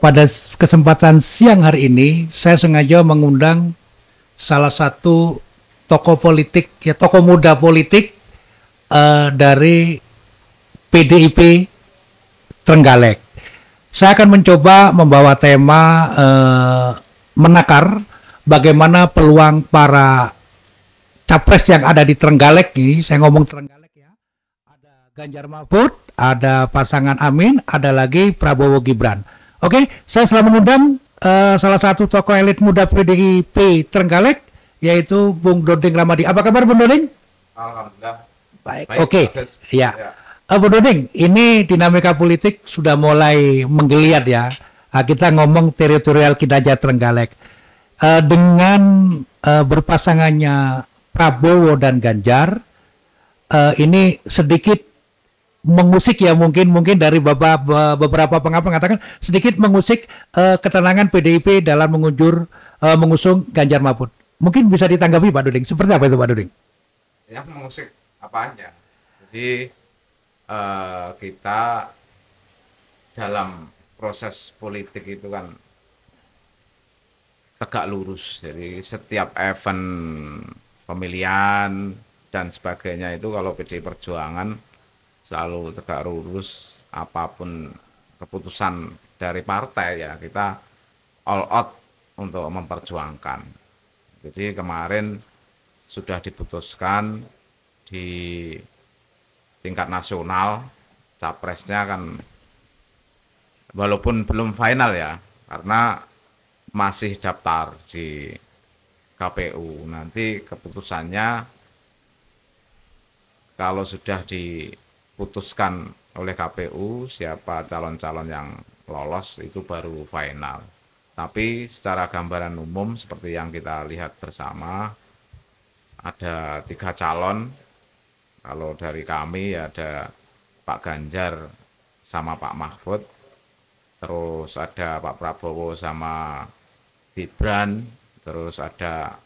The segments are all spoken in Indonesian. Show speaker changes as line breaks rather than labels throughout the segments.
pada kesempatan siang hari ini saya sengaja mengundang salah satu tokoh politik, ya tokoh muda politik dari PDIP Trenggalek. Saya akan mencoba membawa tema menakar bagaimana peluang para capres yang ada di Trenggalek ini. Saya ngomong Trenggalek ya. Ada Ganjar Mahfud, ada pasangan Amin, ada lagi Prabowo Gibran. Oke, saya selalu mengundang salah satu tokoh elit muda PDIP Trenggalek, yaitu Bung Doding Ramadi. Apa kabar Bung Doding?
Alhamdulillah.
Baik,
Baik,
oke.
bagus.
Ya.
Ya.
Bung Doding, ini dinamika politik sudah mulai menggeliat ya. Kita ngomong teritorial kinerja Trenggalek. Dengan berpasangannya Prabowo dan Ganjar, ini sedikit mengusik ya, mungkin dari beberapa pengamat mengatakan sedikit mengusik ketenangan PDIP dalam mengusung Ganjar Mahfud. Mungkin bisa ditanggapi Pak Doding. Seperti apa itu Pak Doding?
Ya, mengusik apanya? Jadi kita dalam proses politik itu kan tegak lurus. Jadi setiap event pemilihan dan sebagainya itu kalau PDI Perjuangan selalu tegak lurus, apapun keputusan dari partai ya kita all out untuk memperjuangkan. Jadi kemarin sudah diputuskan di tingkat nasional, capresnya kan walaupun belum final ya, karena masih daftar di KPU. Nanti keputusannya kalau sudah diputuskan oleh KPU siapa calon-calon yang lolos itu baru final. Tapi secara gambaran umum seperti yang kita lihat bersama, ada 3 calon. Kalau dari kami ada Pak Ganjar sama Pak Mahfud, terus ada Pak Prabowo sama Gibran, terus ada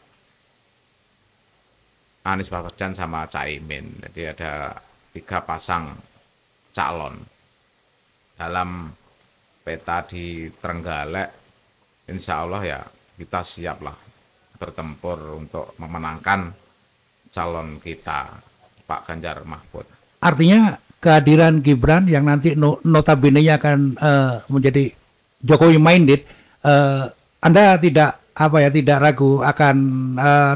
Anies Baswedan sama Caimin. Jadi ada 3 pasang calon. Dalam peta di Trenggalek, insya Allah ya kita siaplah bertempur untuk memenangkan calon kita, Pak Ganjar Mahfud.
Artinya kehadiran Gibran yang nanti notabene-nya akan menjadi Jokowi minded, Anda tidak tidak ragu akan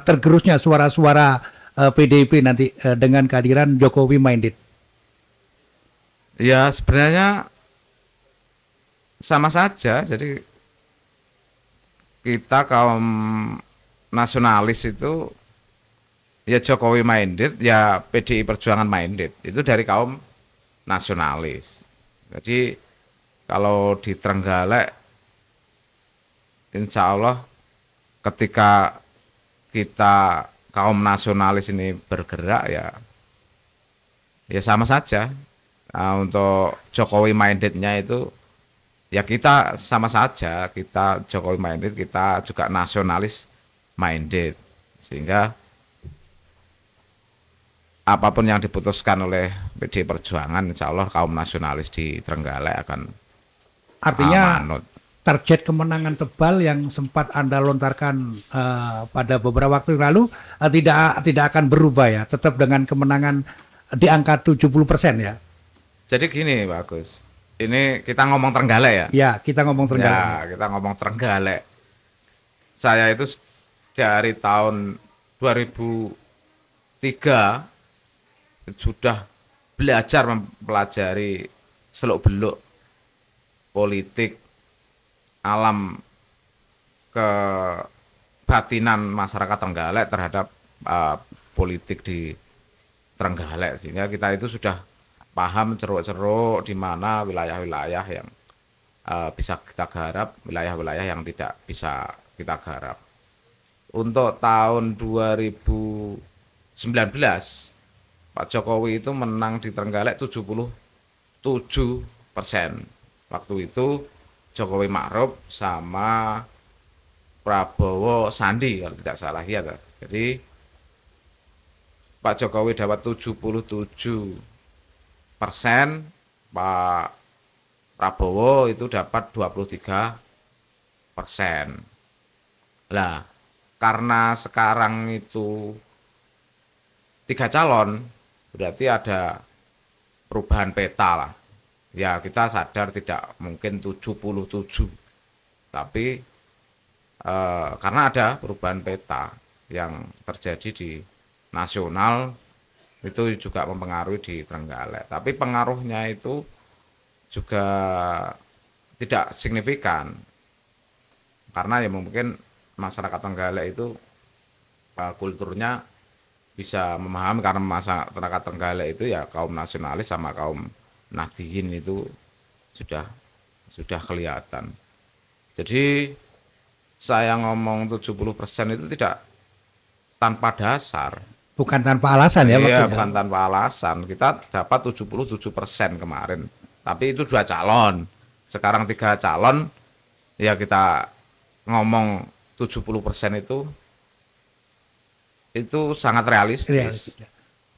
tergerusnya suara-suara PDIP nanti dengan kehadiran Jokowi minded.
Ya sebenarnya sama saja. Jadi kita kaum nasionalis itu ya Jokowi minded, ya PDI Perjuangan minded. Itu dari kaum nasionalis. Jadi kalau di Trenggalek, insya Allah ketika kita kaum nasionalis ini bergerak ya sama saja. Nah, untuk Jokowi mindednya itu ya kita sama saja. Kita Jokowi minded, kita juga nasionalis minded. Sehingga apapun yang diputuskan oleh PDI Perjuangan, insya Allah kaum nasionalis di Trenggalek akan
manut. Target kemenangan tebal yang sempat Anda lontarkan pada beberapa waktu lalu tidak akan berubah ya, tetap dengan kemenangan di angka 70% ya.
Jadi gini Pak Agus, ini kita ngomong Trenggalek ya?
Ya, kita ngomong Trenggalek.
Ya, kita ngomong Trenggalek. Saya itu dari tahun 2003 sudah belajar mempelajari seluk-beluk politik, alam kebatinan masyarakat Trenggalek terhadap politik di Trenggalek, sehingga kita itu sudah paham ceruk-ceruk di mana wilayah-wilayah yang bisa kita garap, wilayah-wilayah yang tidak bisa kita garap. Untuk tahun 2019 Pak Jokowi itu menang di Trenggalek 77%. Waktu itu Jokowi Ma'ruf sama Prabowo Sandi kalau tidak salah ya. Jadi Pak Jokowi dapat 77%, Pak Prabowo itu dapat 23%. Lah, karena sekarang itu 3 calon, berarti ada perubahan peta lah. Ya, kita sadar tidak mungkin 77, tapi karena ada perubahan peta yang terjadi di nasional, itu juga mempengaruhi di Trenggalek. Tapi pengaruhnya itu juga tidak signifikan, karena ya mungkin masyarakat Trenggalek itu kulturnya bisa memahami, karena masyarakat Trenggalek itu ya kaum nasionalis sama kaum Nahdliyin itu sudah kelihatan. Jadi saya ngomong 70% itu tidak tanpa dasar.
Bukan tanpa alasan ya
Iya,
maksudnya.
bukan tanpa alasan. Kita dapat 77% kemarin. Tapi itu 2 calon. Sekarang 3 calon, ya kita ngomong 70% itu sangat realistis.
Iya.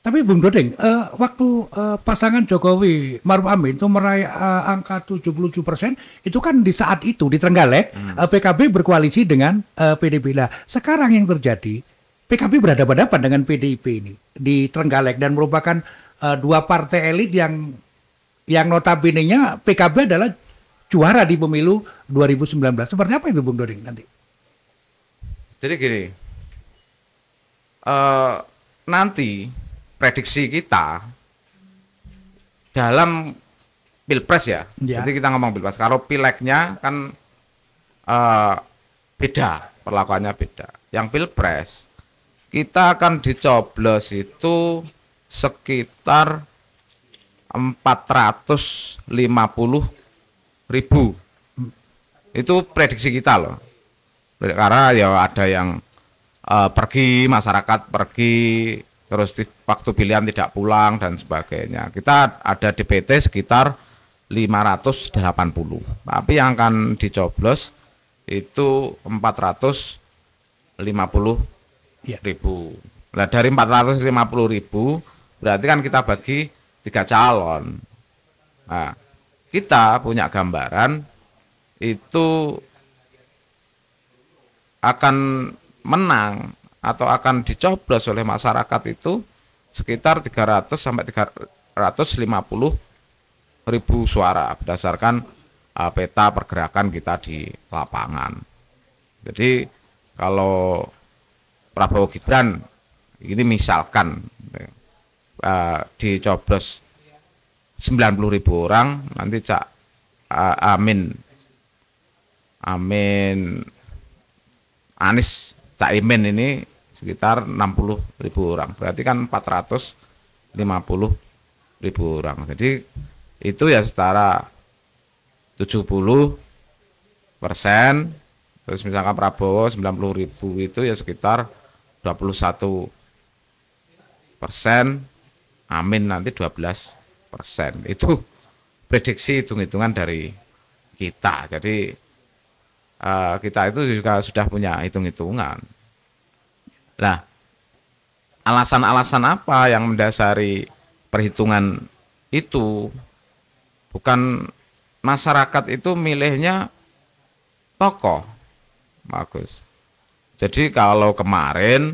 Tapi Bung Dodeng, waktu pasangan Jokowi Maruf Amin itu meraih angka 77%, itu kan di saat itu di Trenggalek PKB berkoalisi dengan PDIP. Lah, sekarang yang terjadi, PKB berhadapan-hadapan dengan PDIP ini di Trenggalek, dan merupakan dua partai elit yang notabene-nya PKB adalah juara di pemilu 2019. Seperti apa itu Bung Dodeng nanti?
Jadi gini, nanti prediksi kita dalam pilpres ya.
Ya.
Jadi kita ngomong pilpres. Kalau pileknya kan beda, perlakuannya beda. Yang pilpres kita akan dicoblos itu sekitar 450.000. Itu prediksi kita loh. Karena ya ada yang pergi, masyarakat pergi, terus waktu pilihan tidak pulang dan sebagainya. Kita ada DPT sekitar 580, tapi yang akan dicoblos itu 450.000. Nah, dari 450.000 berarti kan kita bagi 3 calon. Nah, kita punya gambaran itu akan menang atau akan dicoblos oleh masyarakat itu sekitar 300 sampai 350.000 suara berdasarkan peta pergerakan kita di lapangan. Jadi kalau Prabowo Gibran ini misalkan dicoblos 90.000 orang, nanti Anies Caimin ini sekitar 60.000 orang, berarti kan 450.000 orang. Jadi itu ya setara 70%. Terus misalkan Prabowo 90.000 itu ya sekitar 21%, Amin nanti 12%. Itu prediksi hitung-hitungan dari kita. Jadi kita itu juga sudah punya hitung-hitungan. Nah, alasan-alasan apa yang mendasari perhitungan itu? Bukan masyarakat itu milihnya tokoh, bagus. Jadi kalau kemarin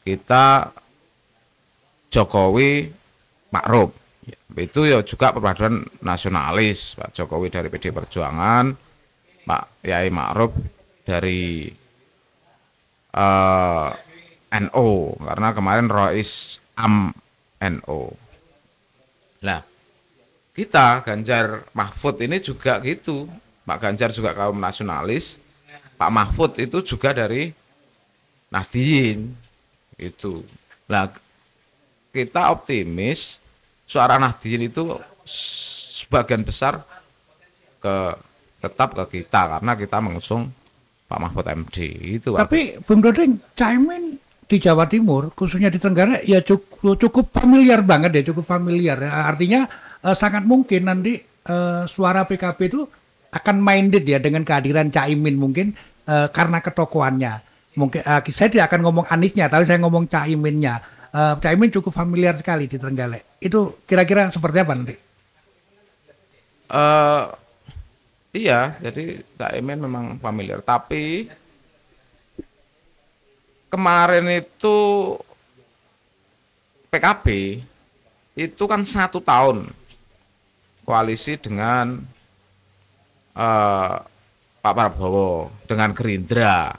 kita Jokowi Ma'ruf, itu ya juga perpaduan nasionalis. Pak Jokowi dari PD Perjuangan, Pak Yai Ma'ruf dari NU, karena kemarin Rois Am NU. Nah, kita Ganjar Mahfud ini juga gitu. Pak Ganjar juga kaum nasionalis, Pak Mahfud itu juga dari Nahdliyin itu. Nah, kita optimis suara Nahdliyin itu sebagian besar tetap ke kita, karena kita mengusung Pak Mahfud MD itu.
Tapi Bung Dodeng, Caimin di Jawa Timur, khususnya di Trenggalek, ya cukup familiar banget ya, cukup familiar. Artinya sangat mungkin nanti suara PKB itu akan minded ya dengan kehadiran Caimin mungkin karena ketokohannya. Mungkin saya tidak akan ngomong Aniesnya, tapi saya ngomong Caiminnya. Caimin cukup familiar sekali di Trenggalek. Itu kira-kira seperti apa nanti?
Iya, jadi Caimin memang familiar. Tapi kemarin itu PKB itu kan 1 tahun koalisi dengan eh, Pak Prabowo dengan Gerindra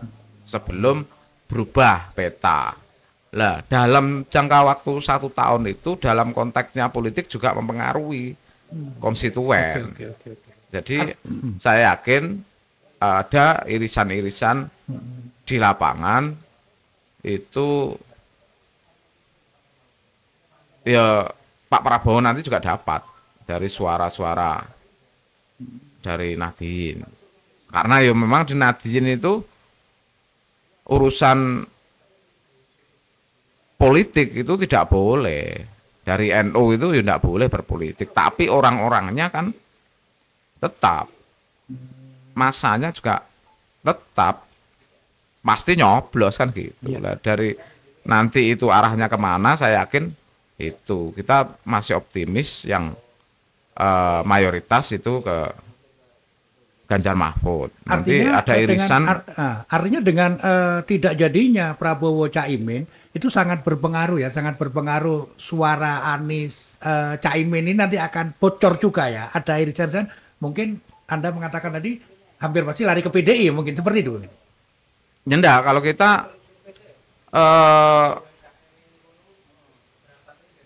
sebelum berubah peta. Lah, dalam jangka waktu 1 tahun itu dalam konteksnya politik juga mempengaruhi
Oke,
konstituen.
oke, oke, oke.
Jadi saya yakin ada irisan-irisan di lapangan itu ya Pak Prabowo nanti juga dapat dari suara-suara dari Nahdien. Karena ya memang di Nahdien itu urusan politik itu tidak boleh. Dari NU itu ya tidak boleh berpolitik. Tapi orang-orangnya kan tetap. Masanya juga tetap. Pasti nyoblos kan gitu. Lah, dari nanti itu arahnya kemana saya yakin itu. Kita masih optimis yang mayoritas itu ke Ganjar Mahfud. Nanti
Artinya
ada irisan.
artinya dengan tidak jadinya Prabowo Caimin itu sangat berpengaruh ya, sangat berpengaruh suara Anies Caimin ini nanti akan bocor juga ya. Ada irisan mungkin Anda mengatakan tadi hampir pasti lari ke PDI mungkin seperti itu.
Ya enggak, kalau kita eh,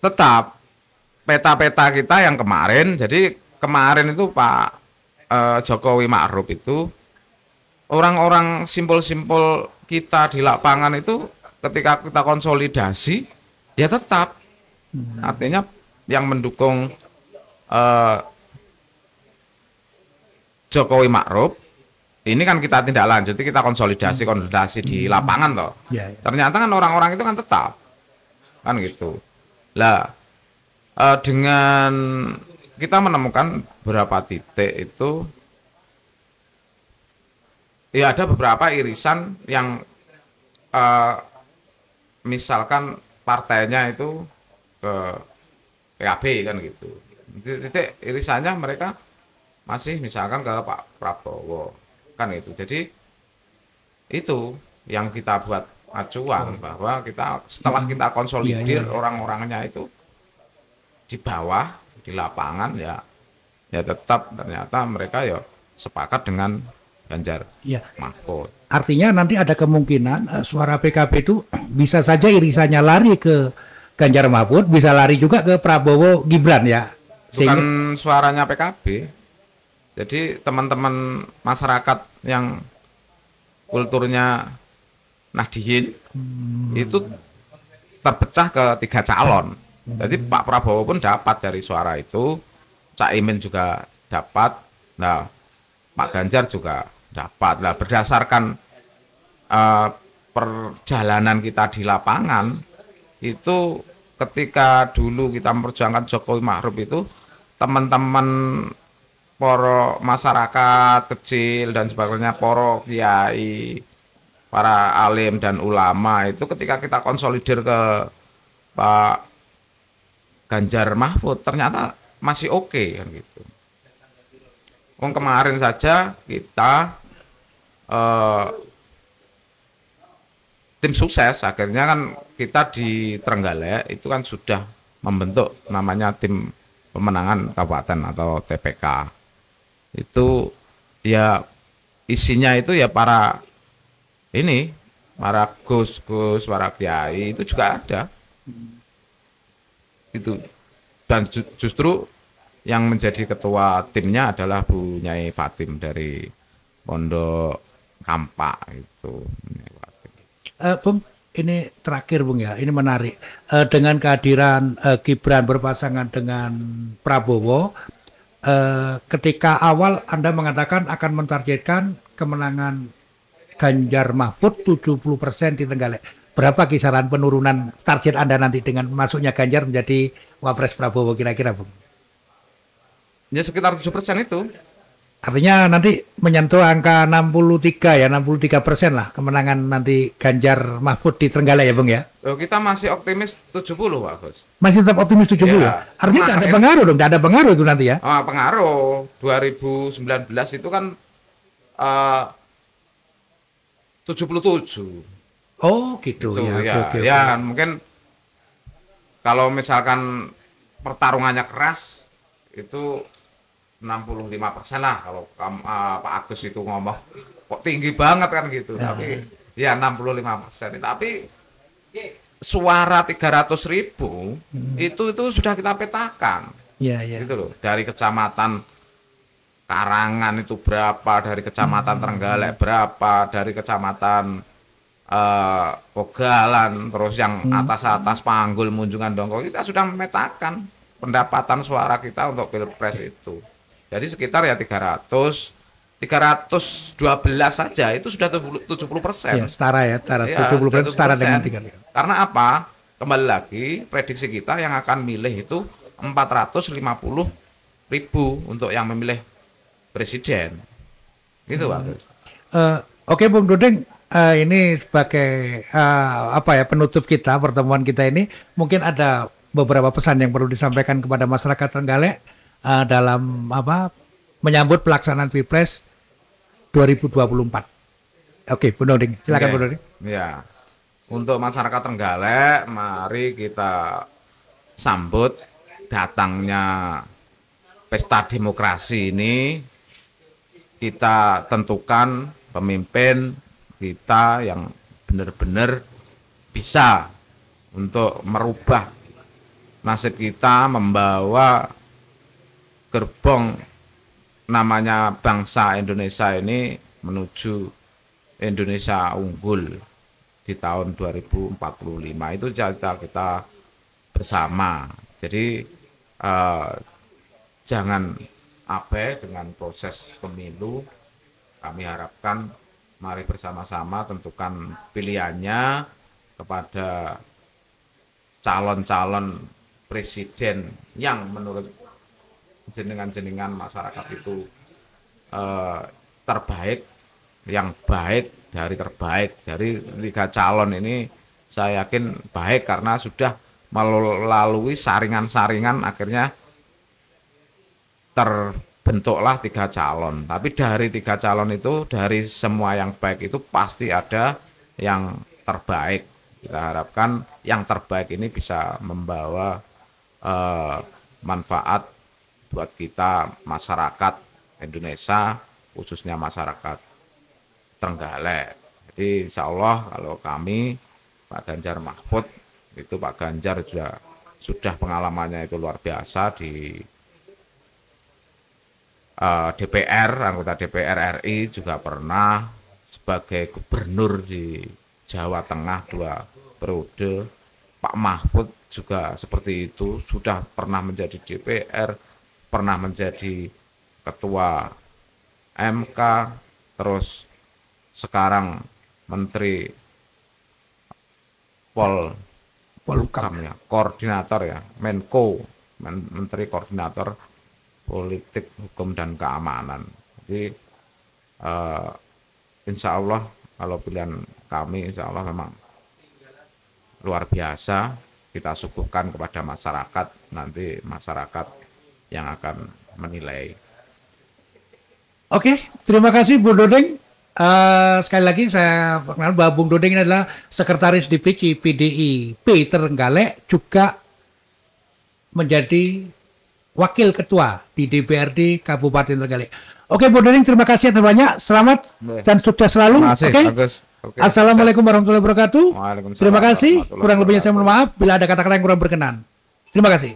tetap peta-peta kita yang kemarin, jadi kemarin itu Pak Jokowi Ma'ruf itu orang-orang simpul-simpul kita di lapangan itu ketika kita konsolidasi ya tetap artinya yang mendukung eh, Jokowi Ma'ruf ini kan kita tindak lanjuti, kita konsolidasi di lapangan toh.
Ya, ya.
Ternyata kan orang-orang itu kan tetap kan gitu. Lah dengan kita menemukan beberapa titik itu ya ada beberapa irisan yang misalkan partainya itu ke PKB kan gitu. Titik irisannya mereka masih misalkan ke Pak Prabowo kan itu. Jadi itu yang kita buat acuan bahwa kita setelah kita konsolidir orang-orangnya itu di bawah di lapangan ya tetap ternyata mereka ya sepakat dengan Ganjar Mahfud.
Artinya nanti ada kemungkinan suara PKB itu bisa saja irisannya lari ke Ganjar Mahfud, bisa lari juga ke Prabowo Gibran ya.
Bukan suaranya PKB. Jadi teman-teman masyarakat yang kulturnya Nahdien itu terpecah ke 3 calon. Jadi Pak Prabowo pun dapat dari suara itu, Caimin juga dapat, nah Pak Ganjar juga dapat. Nah berdasarkan perjalanan kita di lapangan itu ketika dulu kita memperjuangkan Jokowi Ma'ruf itu teman-teman poro masyarakat kecil dan sebagainya, poro kiai, para alim dan ulama itu ketika kita konsolidir ke Pak Ganjar Mahfud ternyata masih oke kan gitu. Kemarin saja kita tim sukses akhirnya kan kita di Trenggalek itu kan sudah membentuk namanya tim pemenangan kabupaten atau TPK. Itu ya isinya itu ya para gus-gus, para kiai itu juga ada. Itu dan justru yang menjadi ketua timnya adalah Bu Nyai Fatim dari Pondok Kampak itu.
Bung, ini terakhir Bung ya, ini menarik. Dengan kehadiran Gibran berpasangan dengan Prabowo, ketika awal Anda mengatakan akan mentargetkan kemenangan Ganjar Mahfud 70% di Trenggalek. Berapa kisaran penurunan target Anda nanti dengan masuknya Ganjar menjadi Wapres Prabowo kira-kira Bung?
Ya sekitar 7% itu.
Artinya nanti menyentuh angka 63 ya, 63% lah kemenangan nanti Ganjar Mahfud di Trenggalek ya Bung ya.
Oh, kita masih optimis 70 Pak Gus.
Masih tetap optimis 70 ya. Artinya nggak ada pengaruh dong, nggak ada pengaruh itu nanti ya.
Pengaruh 2019 itu kan 77.
Oh gitu
Itu,
ya. Oke.
Ya mungkin kalau misalkan pertarungannya keras itu 65% lah kalau Pak Agus itu ngomong kok tinggi banget kan gitu. Tapi ya 65%. Tapi suara 300.000 itu sudah kita petakan.
Iya.
Gitu loh. Dari kecamatan Karangan itu berapa, dari kecamatan Trenggalek berapa, dari kecamatan Pogalan, terus yang atas-atas Panggul, Munjungan, Dongko, kita sudah memetakan pendapatan suara kita untuk Pilpres itu. Jadi sekitar ya 312 saja itu sudah 70%.
Ya, setara ya, 70% setara dengan 3.
Karena apa? Kembali lagi prediksi kita yang akan milih itu 450.000 untuk yang memilih presiden. Gitu Pak.
Oke Bung Duding, ini sebagai penutup kita pertemuan kita ini, mungkin ada beberapa pesan yang perlu disampaikan kepada masyarakat Trenggalek dalam menyambut pelaksanaan Pilpres 2024. Oke, Bung Duding, silakan Bung Duding.
Ya, untuk masyarakat Trenggalek, mari kita sambut datangnya pesta demokrasi ini. Kita tentukan pemimpin kita yang benar-benar bisa untuk merubah nasib kita, membawa gerbong namanya bangsa Indonesia ini menuju Indonesia unggul di tahun 2045. Itu cita kita bersama. Jadi jangan abai dengan proses pemilu. Kami harapkan mari bersama-sama tentukan pilihannya kepada calon-calon presiden yang menurut jenengan-jenengan masyarakat itu terbaik, yang baik dari terbaik. Dari 3 calon ini saya yakin baik karena sudah melalui saringan-saringan akhirnya terbentuklah 3 calon. Tapi dari 3 calon itu, dari semua yang baik itu pasti ada yang terbaik. Kita harapkan yang terbaik ini bisa membawa manfaat buat kita masyarakat Indonesia, khususnya masyarakat Trenggalek. Jadi insya Allah kalau kami Pak Ganjar Mahfud itu, Pak Ganjar juga sudah pengalamannya itu luar biasa di DPR, anggota DPR RI, juga pernah sebagai gubernur di Jawa Tengah 2 periode. Pak Mahfud juga seperti itu, sudah pernah menjadi DPR, pernah menjadi ketua MK, terus sekarang Menteri Polhukam ya, koordinator ya, Menko, Menteri Koordinator Politik, Hukum, dan Keamanan. Jadi insya Allah kalau pilihan kami insya Allah memang luar biasa kita suguhkan kepada masyarakat, nanti masyarakat yang akan menilai.
Oke, terima kasih Bung Duding. Sekali lagi saya perkenalkan bahwa Bung Duding ini adalah Sekretaris Divisi PDIP Trenggalek, juga menjadi Wakil Ketua di DPRD Kabupaten Trenggalek. Oke, Bung Duding, terima kasih atas banyak. Selamat dan sukses selalu. Oke. Assalamualaikum warahmatullahi wabarakatuh. Terima kasih. Kurang lebihnya saya mohon maaf bila ada kata-kata yang kurang berkenan. Terima kasih.